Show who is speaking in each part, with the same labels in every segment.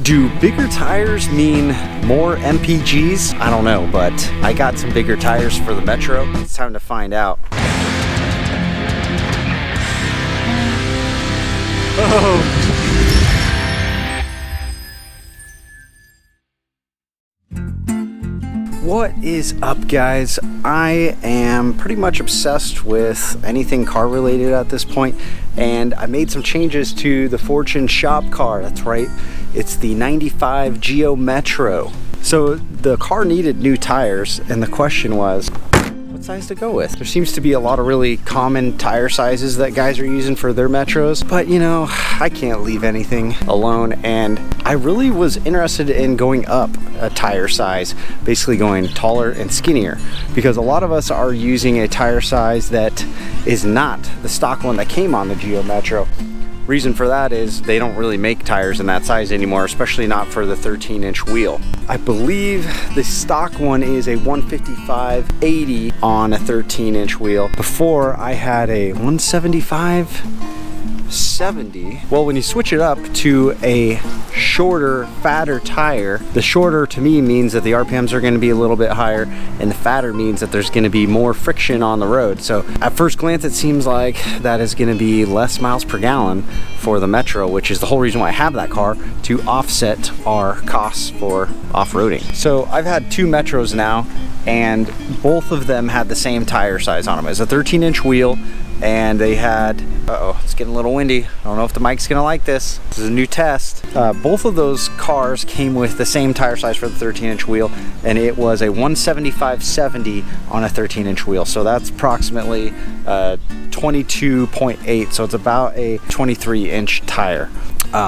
Speaker 1: Do bigger tires mean more MPGs? I don't know, but I got some bigger tires for the Metro. It's time to find out. Oh. What is up, guys? I am pretty much obsessed with anything car related at this point, and I made some changes to the Fortune shop car. That's right, it's the 95 Geo Metro. So the car needed new tires, and the question was, what size to go with? There seems to be a lot of really common tire sizes that guys are using for their Metros, but you know, I can't leave anything alone, and I really was interested in going up a tire size, basically going taller and skinnier, because a lot of us are using a tire size that is not the stock one that came on the Geo Metro. Reason for that is they don't really make tires in that size anymore, especially not for the 13-inch wheel. I believe the stock one is a 155/80 on a 13-inch wheel. Before, I had a 175/70. Well, when you switch it up to a shorter, fatter tire, the shorter to me means that the RPMs are going to be a little bit higher, and the fatter means that there's going to be more friction on the road. So at first glance, it seems like that is going to be less miles per gallon for the Metro, which is the whole reason why I have that car, to offset our costs for off-roading. So I've had two Metros now, and both of them had the same tire size on them. It's a 13-inch wheel, and they had, uh-oh, it's getting a little windy. I don't know if the mic's gonna like this. This is a new test. Both of those cars came with the same tire size for the 13-inch wheel, and it was a 175/70 on a 13-inch wheel. So that's approximately 22.8, so it's about a 23-inch tire.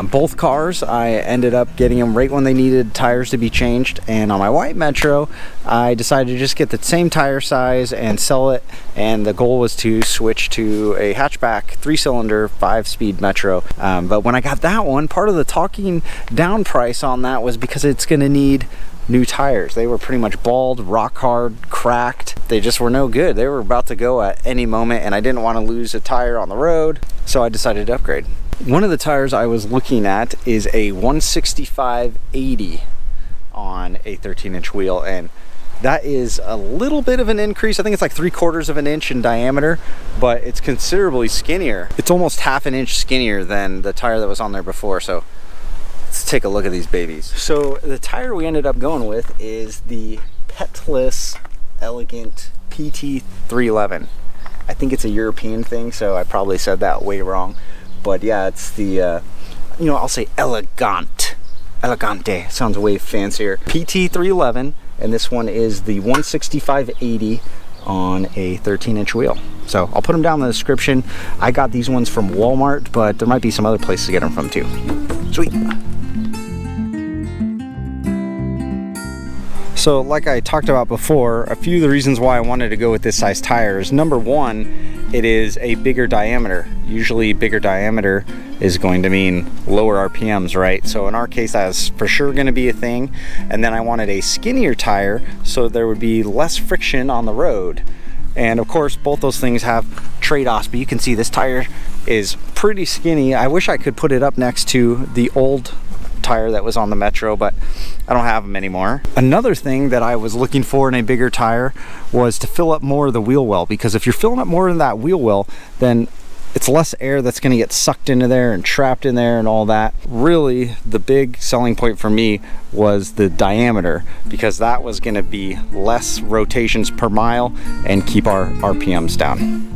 Speaker 1: Both cars, I ended up getting them right when they needed tires to be changed, and on my white Metro, I decided to just get the same tire size and sell it, and the goal was to switch to a hatchback 3-cylinder 5-speed Metro. But when I got that one, part of the talking down price on that was because it's going to need new tires. They were pretty much bald, rock hard, cracked. They just were no good. They were about to go at any moment, and I didn't want to lose a tire on the road, so I decided to upgrade. One of the tires I was looking at is a 165/80 on a 13-inch wheel, and that is a little bit of an increase. I think it's like 3/4 of an inch in diameter, but it's considerably skinnier. It's almost half an inch skinnier than the tire that was on there before. So let's take a look at these babies. So the tire we ended up going with is the Petlas Elegant PT311. I think it's a European thing, so I probably said that way wrong. But yeah, it's the, you know, I'll say elegante. Sounds way fancier. PT311, and this one is the 165/80 on a 13-inch wheel. So I'll put them down in the description. I got these ones from Walmart, but there might be some other places to get them from too. Sweet. So like I talked about before, a few of the reasons why I wanted to go with this size tire is, number one, it is a bigger diameter. Usually bigger diameter is going to mean lower RPMs, right? So in our case, that's for sure going to be a thing. And then I wanted a skinnier tire so there would be less friction on the road. And of course, both those things have trade-offs, but you can see this tire is pretty skinny. I wish I could put it up next to the old tire that was on the Metro, but I don't have them anymore. Another thing that I was looking for in a bigger tire was to fill up more of the wheel well, because if you're filling up more of that wheel well, then it's less air that's going to get sucked into there and trapped in there and all that. Really, the big selling point for me was the diameter, because that was going to be less rotations per mile and keep our RPMs down.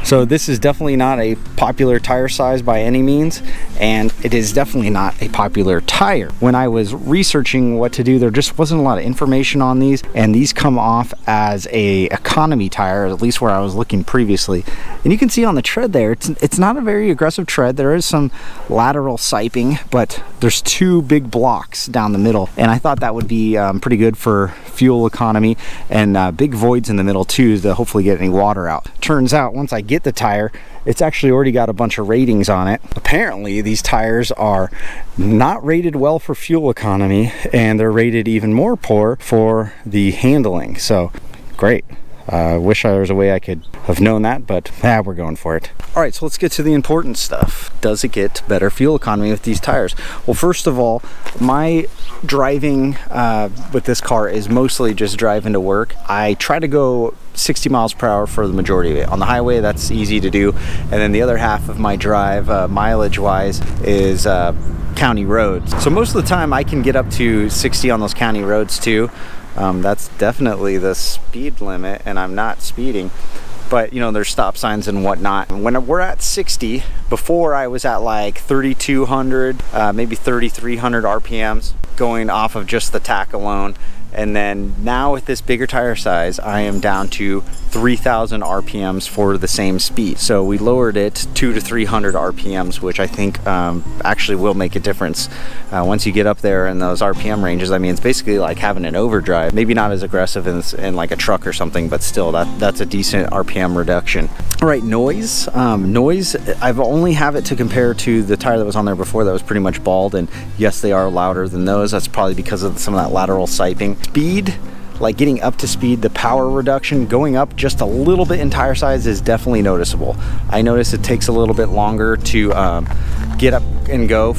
Speaker 1: So this is definitely not a popular tire size by any means, and it is definitely not a popular tire. When I was researching what to do, there just wasn't a lot of information on these, and these come off as a economy tire, at least where I was looking previously. And you can see on the tread there, it's not a very aggressive tread. There is some lateral siping, but there's two big blocks down the middle, and I thought that would be pretty good for fuel economy, and big voids in the middle too to hopefully get any water out. Turns out once I get the tire, it's actually already got a bunch of ratings on it. Apparently these tires are not rated well for fuel economy, and they're rated even more poor for the handling. So great. Wish there was a way I could have known that, but we're going for it. All right, so let's get to the important stuff. Does it get better fuel economy with these tires? Well, first of all, my driving with this car is mostly just driving to work. I try to go 60 miles per hour for the majority of it. On the highway, that's easy to do. And then the other half of my drive, mileage-wise, is county roads. So most of the time I can get up to 60 on those county roads too. That's definitely the speed limit, and I'm not speeding. But you know, there's stop signs and whatnot. When we're at 60, before I was at like 3,200, maybe 3,300 RPMs going off of just the tack alone. And then now with this bigger tire size, I am down to 3,000 RPMs for the same speed. So we lowered it 200 to 300 RPMs, which I think actually will make a difference. Once you get up there in those RPM ranges, I mean, it's basically like having an overdrive. Maybe not as aggressive in like a truck or something, but still that's a decent RPM reduction. All right, noise. Noise, I've only have it to compare to the tire that was on there before that was pretty much bald, and yes, they are louder than those. That's probably because of some of that lateral siping. Speed, like getting up to speed, the power reduction, going up just a little bit in tire size is definitely noticeable. I notice it takes a little bit longer to get up and go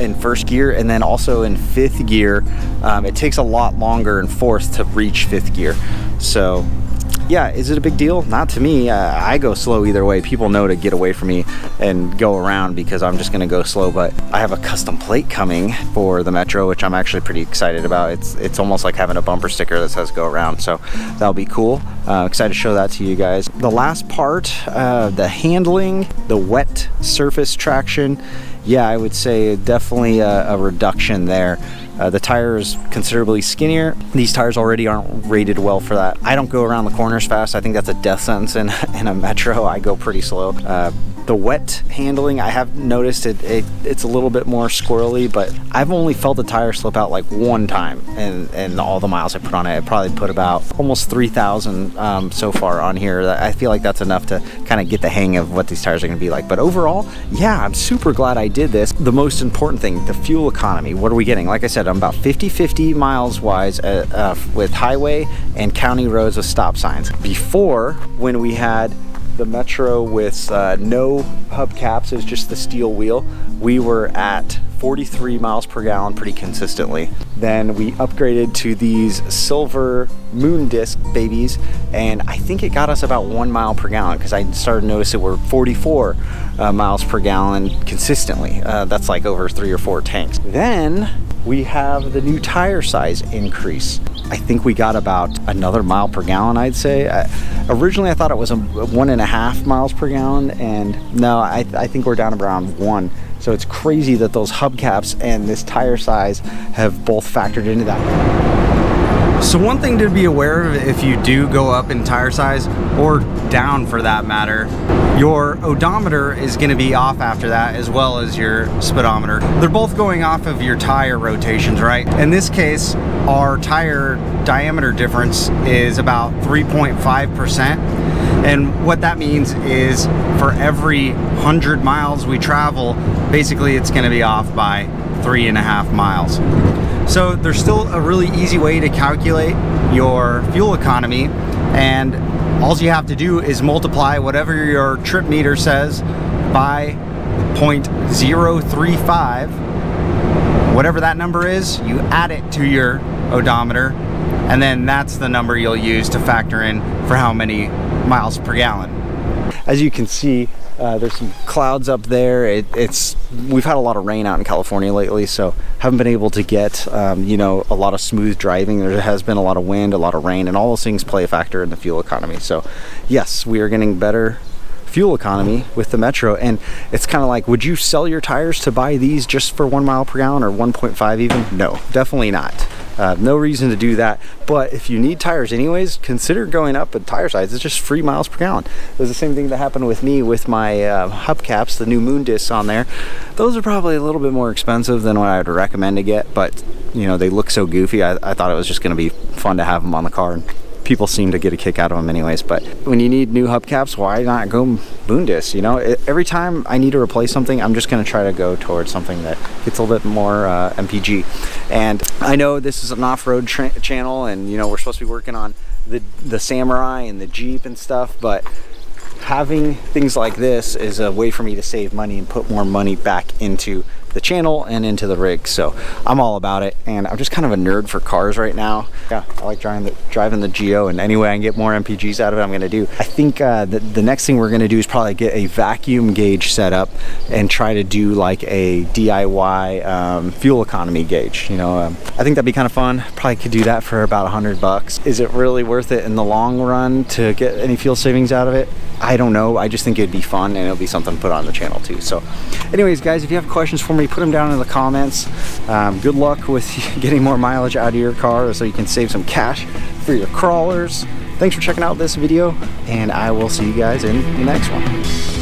Speaker 1: in first gear, and then also in fifth gear, it takes a lot longer in fourth to reach fifth gear. So yeah, is it a big deal? Not to me. I go slow either way. People know to get away from me and go around because I'm just gonna go slow. But I have a custom plate coming for the Metro, which I'm actually pretty excited about. It's almost like having a bumper sticker that says go around, so that'll be cool. Excited to show that to you guys. The last part, the handling, the wet surface traction, yeah, I would say definitely a reduction there. The tire is considerably skinnier. These tires already aren't rated well for that. I don't go around the corners fast. I think that's a death sentence in a Metro. I go pretty slow. The wet handling, I have noticed it's a little bit more squirrely, but I've only felt the tire slip out like one time in all the miles I put on it. I probably put about almost 3,000 so far on here. I feel like that's enough to kind of get the hang of what these tires are going to be like. But overall, yeah, I'm super glad I did this. The most important thing, the fuel economy. What are we getting? Like I said, I'm about 50-50 miles wise with highway and county roads with stop signs. Before, when we had the Metro with no hubcaps, it was just the steel wheel, we were at 43 miles per gallon pretty consistently. Then we upgraded to these silver moon disc babies, and I think it got us about 1 mile per gallon because I started to notice that we're 44 miles per gallon consistently. That's like over 3 or 4 tanks. Then we have the new tire size increase. I think we got about another mile per gallon, I'd say. Originally I thought it was 1.5 miles per gallon, and no, I think we're down around 1. So it's crazy that those hubcaps and this tire size have both factored into that. So one thing to be aware of if you do go up in tire size, or down for that matter, your odometer is going to be off after that, as well as your speedometer. They're both going off of your tire rotations, right? In this case, our tire diameter difference is about 3.5%. And what that means is for every 100 miles we travel, basically it's going to be off by 3.5 miles. So there's still a really easy way to calculate your fuel economy, and all you have to do is multiply whatever your trip meter says by 0.035. Whatever that number is, you add it to your odometer, and then that's the number you'll use to factor in for how many miles per gallon. As you can see, there's some clouds up there. We've had a lot of rain out in California lately, so haven't been able to get you know, a lot of smooth driving. There has been a lot of wind, a lot of rain, and all those things play a factor in the fuel economy. So yes, we are getting better fuel economy with the Metro, and it's kind of like, would you sell your tires to buy these just for 1 mile per gallon or 1.5 even? No, definitely not. No reason to do that. But if you need tires anyways, consider going up in tire size. It's just 3 miles per gallon. It was the same thing that happened with me with my hubcaps, the new moon discs on there. Those are probably a little bit more expensive than what I would recommend to get, but you know, they look so goofy. I thought it was just going to be fun to have them on the car. people seem to get a kick out of them anyways. But when you need new hubcaps, why not go Boondis? You know, every time I need to replace something, I'm just going to try to go towards something that gets a little bit more MPG. And I know this is an off-road channel, and you know, we're supposed to be working on the Samurai and the Jeep and stuff, but having things like this is a way for me to save money and put more money back into the channel and into the rig. So I'm all about it, and I'm just kind of a nerd for cars right now. Yeah, I like driving the Geo, and any way I can get more MPGs out of it, I'm gonna do. I think the next thing we're gonna do is probably get a vacuum gauge set up and try to do like a DIY fuel economy gauge. You know, I think that'd be kind of fun. Probably could do that for about $100. Is it really worth it in the long run to get any fuel savings out of it? I don't know. I just think it'd be fun, and it'll be something to put on the channel too. So anyways, guys, if you have questions for me, put them down in the comments. Good luck with getting more mileage out of your car so you can save some cash for your crawlers. Thanks for checking out this video, and I will see you guys in the next one.